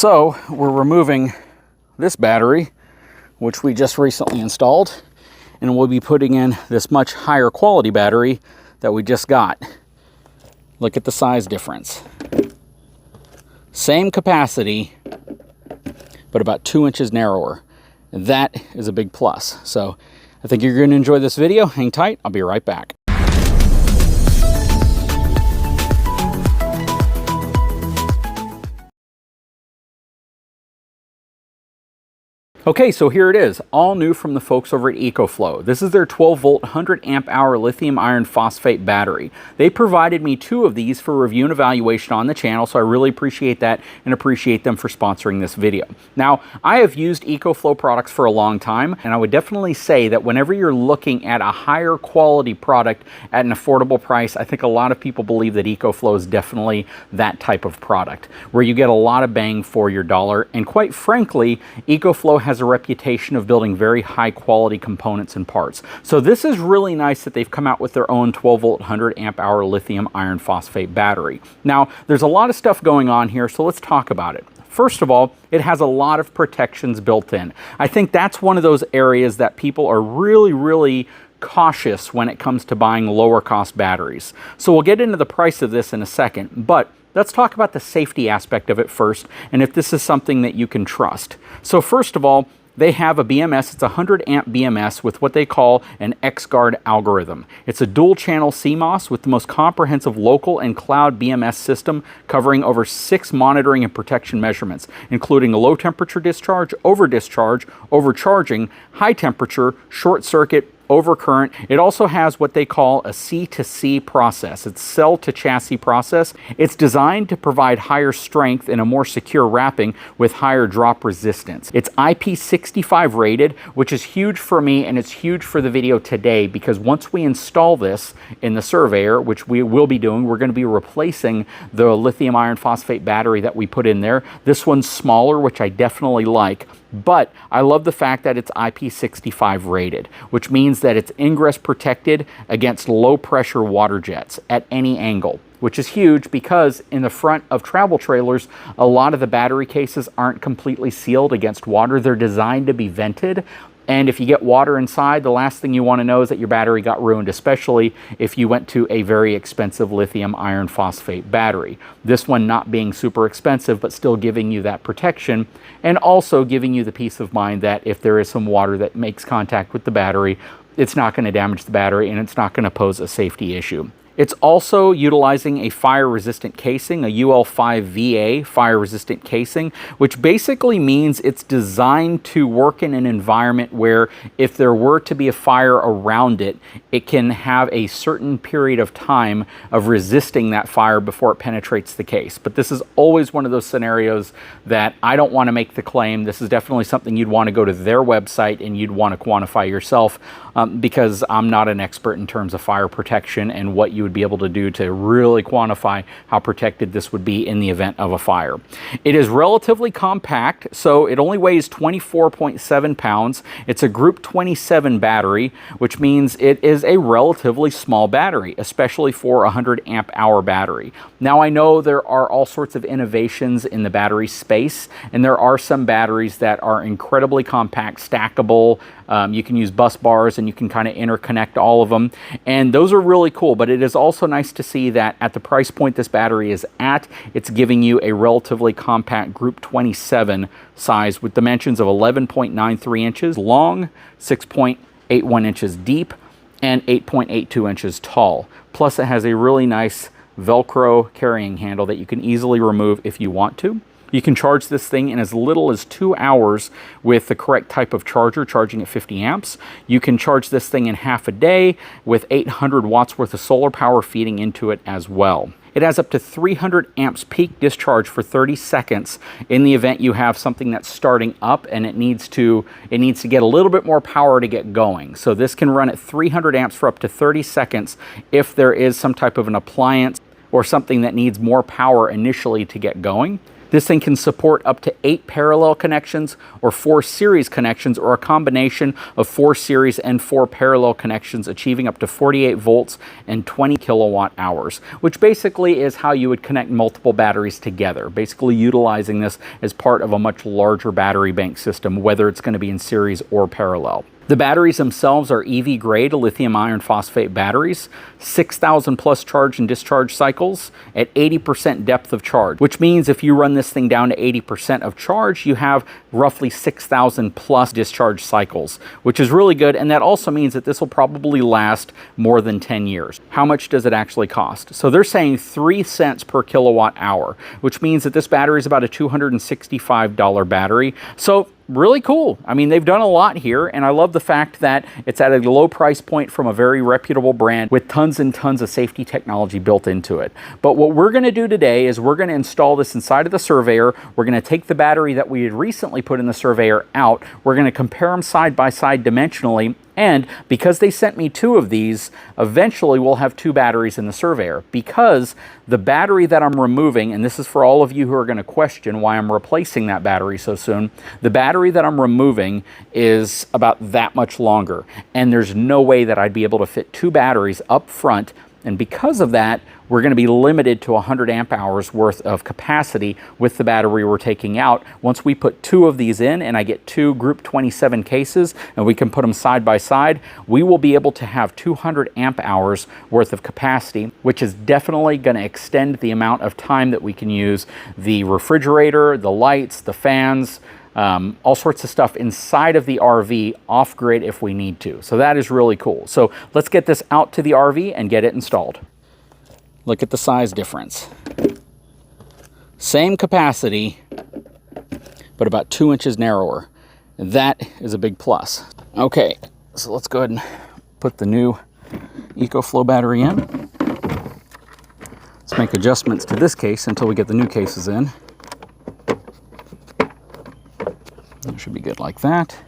So we're removing this battery, which we just recently installed, and we'll be putting in this much higher quality battery that we just got. Look at the size difference. Same capacity, but about 2 inches narrower. And that is a big plus. So I think you're going to enjoy this video. Hang tight. I'll be right back. Okay, so here it is, all new from the folks over at EcoFlow. This is their 12-volt, 100-amp-hour lithium iron phosphate battery. They provided me 2 of these for review and evaluation on the channel, so I really appreciate that and appreciate them for sponsoring this video. Now, I have used EcoFlow products for a long time, and I would definitely say that whenever you're looking at a higher quality product at an affordable price, I think a lot of people believe that EcoFlow is definitely that type of product, where you get a lot of bang for your dollar, and quite frankly, EcoFlow has a reputation of building very high quality components and parts. So this is really nice that they've come out with their own 12-volt, 100-amp-hour lithium iron phosphate battery. Now, there's a lot of stuff going on here, so let's talk about it. First of all, it has a lot of protections built in. I think that's one of those areas that people are really cautious when it comes to buying lower cost batteries. So we'll get into the price of this in a second, but let's talk about the safety aspect of it first, and if this is something that you can trust. So first of all, they have a BMS. It's a 100-amp BMS with what they call an X-Guard algorithm. It's a dual-channel CMOS with the most comprehensive local and cloud BMS system covering over 6 monitoring and protection measurements, including low temperature discharge, over discharge, overcharging, high temperature, short circuit, overcurrent. It also has what they call a C-to-C process. It's cell to chassis process. It's designed to provide higher strength and a more secure wrapping with higher drop resistance. It's IP65 rated, which is huge for me, and it's huge for the video today, because once we install this in the Surveyor, which we will be doing, we're going to be replacing the lithium iron phosphate battery that we put in there. This one's smaller, which I definitely like. But I love the fact that it's IP65 rated, which means that it's ingress protected against low pressure water jets at any angle, which is huge because in the front of travel trailers, a lot of the battery cases aren't completely sealed against water. They're designed to be vented. And if you get water inside, the last thing you want to know is that your battery got ruined, especially if you went to a very expensive lithium iron phosphate battery. This one not being super expensive, but still giving you that protection, and also giving you the peace of mind that if there is some water that makes contact with the battery, it's not going to damage the battery and it's not going to pose a safety issue. It's also utilizing a fire-resistant casing, a UL5VA fire-resistant casing, which basically means it's designed to work in an environment where if there were to be a fire around it, it can have a certain period of time of resisting that fire before it penetrates the case. But this is always one of those scenarios that I don't want to make the claim. This is definitely something you'd want to go to their website and you'd want to quantify yourself, because I'm not an expert in terms of fire protection and what you would be able to do to really quantify how protected this would be in the event of a fire. It is relatively compact, so it only weighs 24.7 pounds. It's a Group 27 battery, which means it is a relatively small battery, especially for a 100-amp-hour battery. Now, I know there are all sorts of innovations in the battery space, and there are some batteries that are incredibly compact, stackable. You can use bus bars and you can kind of interconnect all of them, and those are really cool. But it is also nice to see that at the price point this battery is at, it's giving you a relatively compact Group 27 size with dimensions of 11.93 inches long, 6.81 inches deep, and 8.82 inches tall. Plus it has a really nice Velcro carrying handle that you can easily remove if you want to. You can charge this thing in as little as 2 hours with the correct type of charger, charging at 50 amps. You can charge this thing in half a day with 800 watts worth of solar power feeding into it as well. It has up to 300 amps peak discharge for 30 seconds in the event you have something that's starting up and it needs to get a little bit more power to get going. So this can run at 300 amps for up to 30 seconds if there is some type of an appliance or something that needs more power initially to get going. This thing can support up to 8 parallel connections or 4 series connections, or a combination of 4 series and 4 parallel connections, achieving up to 48 volts and 20 kilowatt hours, which basically is how you would connect multiple batteries together, basically utilizing this as part of a much larger battery bank system, whether it's going to be in series or parallel. The batteries themselves are EV grade lithium iron phosphate batteries, 6,000 plus charge and discharge cycles at 80% depth of charge, which means if you run this thing down to 80% of charge, you have roughly 6,000 plus discharge cycles, which is really good. And that also means that this will probably last more than 10 years. How much does it actually cost? So they're saying 3 cents per kilowatt hour, which means that this battery is about a $265 battery. So really cool. I mean, they've done a lot here, and I love the fact that it's at a low price point from a very reputable brand with tons and tons of safety technology built into it. But what we're going to do today is we're going to install this inside of the Surveyor. We're going to take the battery that we had recently put in the Surveyor out. We're going to compare them side by side dimensionally. And because they sent me 2 of these, eventually we'll have 2 batteries in the Surveyor, because the battery that I'm removing, and this is for all of you who are going to question why I'm replacing that battery so soon, the battery that I'm removing is about that much longer, and there's no way that I'd be able to fit 2 batteries up front. And because of that, we're going to be limited to 100 amp hours worth of capacity with the battery we're taking out. Once we put 2 of these in and I get 2 group 27 cases and we can put them side by side, we will be able to have 200 amp hours worth of capacity, which is definitely going to extend the amount of time that we can use the refrigerator, the lights, the fans, all sorts of stuff inside of the RV off-grid if we need to. So that is really cool. So let's get this out to the RV and get it installed. Look at the size difference. Same capacity, but about 2 inches narrower. That is a big plus. Okay, so let's go ahead and put the new EcoFlow battery in. Let's make adjustments to this case until we get the new cases in. That should be good like that.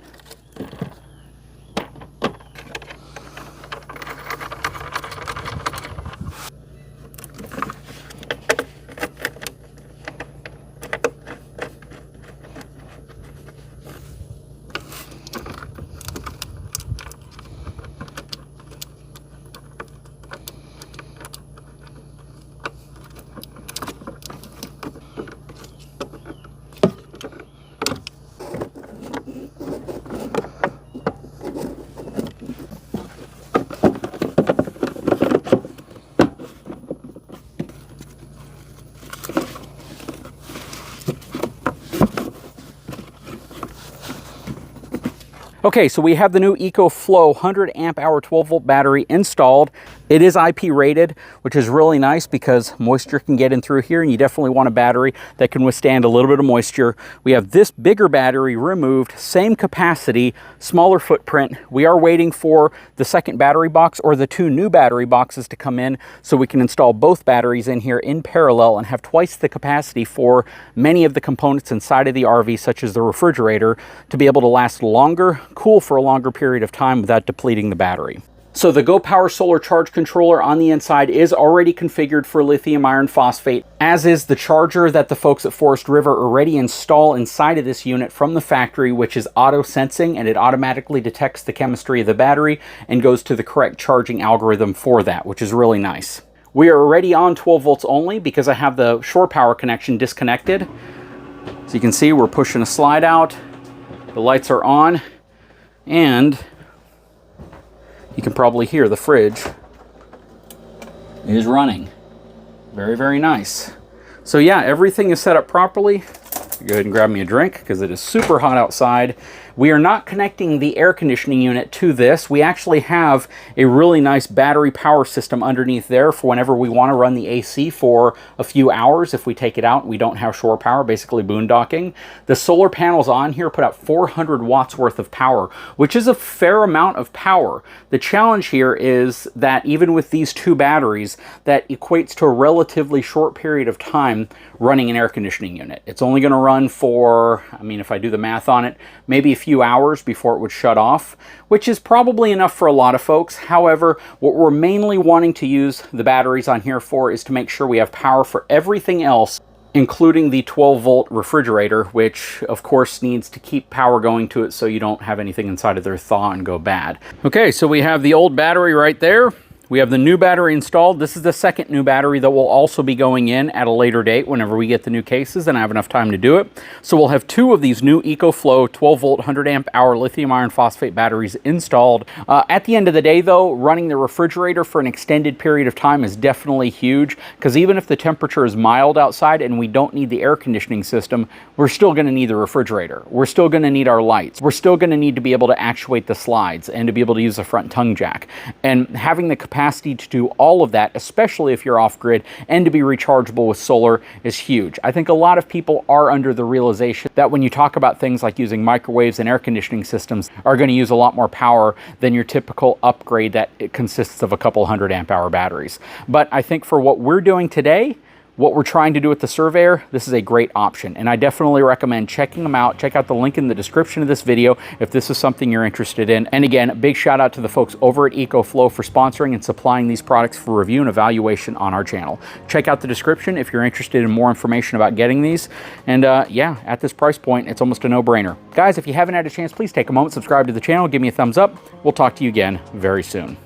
Okay, so we have the new EcoFlow 100 amp hour 12 volt battery installed. It is IP rated, which is really nice because moisture can get in through here, and you definitely want a battery that can withstand a little bit of moisture. We have this bigger battery removed, same capacity, smaller footprint. We are waiting for the second battery box or the 2 new battery boxes to come in so we can install both batteries in here in parallel and have twice the capacity for many of the components inside of the RV, such as the refrigerator, to be able to last longer, cool for a longer period of time without depleting the battery. So the Go Power Solar charge controller on the inside is already configured for lithium iron phosphate, as is the charger that the folks at Forest River already install inside of this unit from the factory, which is auto sensing, and it automatically detects the chemistry of the battery and goes to the correct charging algorithm for that, which is really nice. We are already on 12 volts only because I have the shore power connection disconnected. So you can see we're pushing a slide out, the lights are on, and you can probably hear the fridge is running. Very, very nice. So yeah, everything is set up properly. Go ahead and grab me a drink because it is super hot outside. We are not connecting the air conditioning unit to this. We actually have a really nice battery power system underneath there for whenever we want to run the AC for a few hours. If we take it out, we don't have shore power, basically boondocking. The solar panels on here put out 400 watts worth of power, which is a fair amount of power. The challenge here is that even with these 2 batteries, that equates to a relatively short period of time running an air conditioning unit. It's only going to run for, I mean, if I do the math on it, maybe a few hours before it would shut off, which is probably enough for a lot of folks. However, what we're mainly wanting to use the batteries on here for is to make sure we have power for everything else including the 12-volt refrigerator, which of course needs to keep power going to it so you don't have anything inside of there thaw and go bad. Okay, so we have the old battery right there. We have the new battery installed. This is the second new battery that will also be going in at a later date whenever we get the new cases and I have enough time to do it. So we'll have two of these new EcoFlow 12-volt 100-amp-hour lithium iron phosphate batteries installed. At the end of the day, though, running the refrigerator for an extended period of time is definitely huge, because even if the temperature is mild outside and we don't need the air conditioning system, we're still going to need the refrigerator. We're still going to need our lights. We're still going to need to be able to actuate the slides and to be able to use the front tongue jack. And having the capacity to do all of that, especially if you're off-grid, and to be rechargeable with solar is huge. I think a lot of people are under the realization that when you talk about things like using microwaves and air conditioning systems are going to use a lot more power than your typical upgrade that it consists of a couple 100-amp-hour batteries. But I think for what we're doing today, what we're trying to do with the Surveyor, this is a great option, and I definitely recommend checking them out. Check out the link in the description of this video if this is something you're interested in. And again, a big shout out to the folks over at EcoFlow for sponsoring and supplying these products for review and evaluation on our channel. Check out the description if you're interested in more information about getting these. And yeah, at this price point, it's almost a no-brainer. Guys, if you haven't had a chance, please take a moment, subscribe to the channel, give me a thumbs up. We'll talk to you again very soon.